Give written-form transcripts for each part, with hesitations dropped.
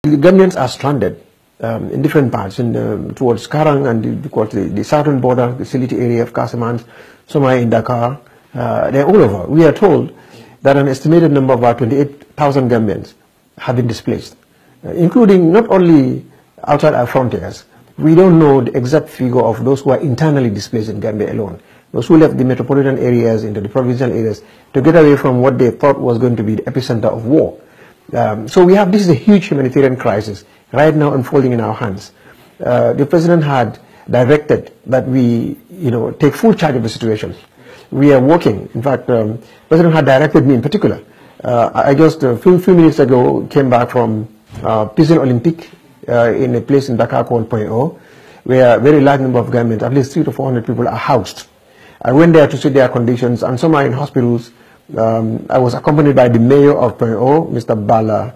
The Gambians are stranded in different parts, towards Karang and the southern border, the Siliti area of Casamance, some are in Dakar. They're all over. We are told that an estimated number of about 28,000 Gambians have been displaced, including not only outside our frontiers. We don't know the exact figure of those who are internally displaced in Gambia alone, those who left the metropolitan areas into the provincial areas to get away from what they thought was going to be the epicenter of war. So this is a huge humanitarian crisis right now unfolding in our hands. The president had directed that we, take full charge of the situation. We are working. In fact, the president had directed me in particular. I just a few minutes ago came back from Prison Olympique in a place in Dakar called Point O, where a very large number of Gambians, at least 300 to 400 people, are housed. I went there to see their conditions, and some are in hospitals. I was accompanied by the mayor of Point O, Mr. Bala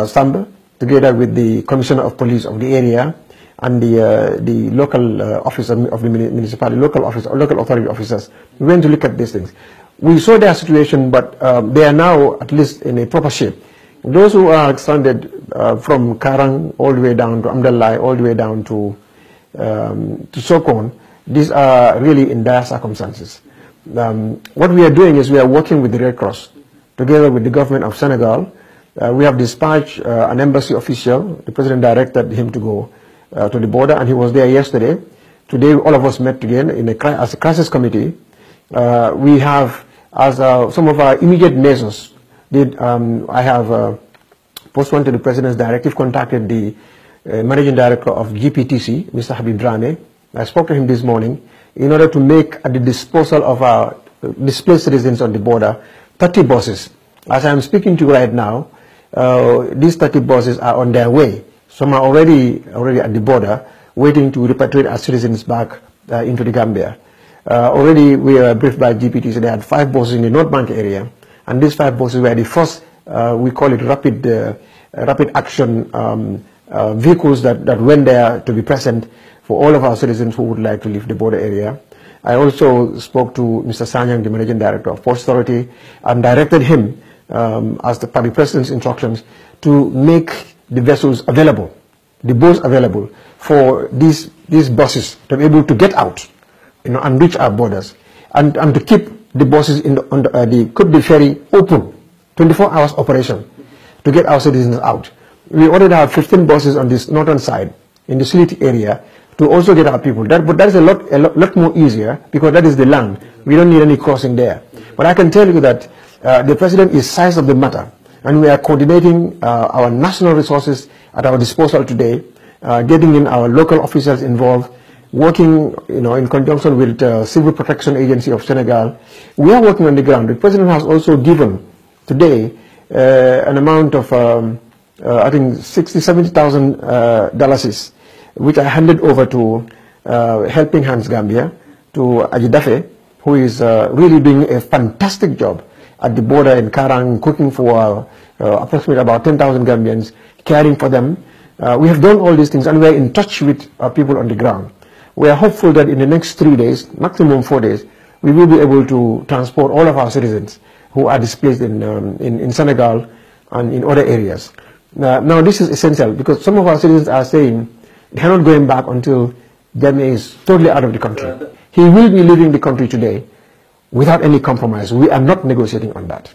Samba, together with the commissioner of police of the area and the local officer of the municipality, local authority officers. We went to look at these things. We saw their situation, but they are now at least in a proper shape. Those who are stranded from Karang all the way down to Amdalai, all the way down to Sokon, these are really in dire circumstances. What we are doing is we are working with the Red Cross, together with the government of Senegal. We have dispatched an embassy official. The president directed him to go to the border, and he was there yesterday. Today, all of us met again as a crisis committee. We have, as some of our immediate measures, I have pursuant to the president's directive, contacted the managing director of GPTC, Mr. Habib Drame. I spoke to him this morning in order to make at the disposal of our displaced citizens on the border 30 buses. As I am speaking to you right now, these 30 buses are on their way. Some are already at the border, waiting to repatriate our citizens back into the Gambia. Already we are briefed by GPT, so they had 5 buses in the North Bank area, and these 5 buses were the first, we call it rapid action vehicles that went there to be present for all of our citizens who would like to leave the border area. I also spoke to Mr. Sanyang, the Managing Director of Port Authority, and directed him, as per the President's instructions, to make the vessels available, the boats available for these buses to be able to get out, and reach our borders, and to keep the buses keep the ferry open, 24 hours operation, to get our citizens out. We already have 15 buses on this northern side, in the Siliti area, to also get our people. But that is a lot more easier, because that is the land. We don't need any crossing there. But I can tell you that the president is seized of the matter, and we are coordinating our national resources at our disposal today, getting in our local officials involved, working in conjunction with the Civil Protection Agency of Senegal. We are working on the ground. The president has also given today an amount of I think $70,000, which I handed over to Helping Hands Gambia, to Ajidafe, who is really doing a fantastic job at the border in Karang, cooking for approximately about 10,000 Gambians, caring for them. We have done all these things, and we are in touch with people on the ground. We are hopeful that in the next 3 days, maximum 4 days, we will be able to transport all of our citizens who are displaced in Senegal and in other areas. Now this is essential, because some of our citizens are saying they are not going back until Gambia is totally out of the country. He will be leaving the country today without any compromise. We are not negotiating on that.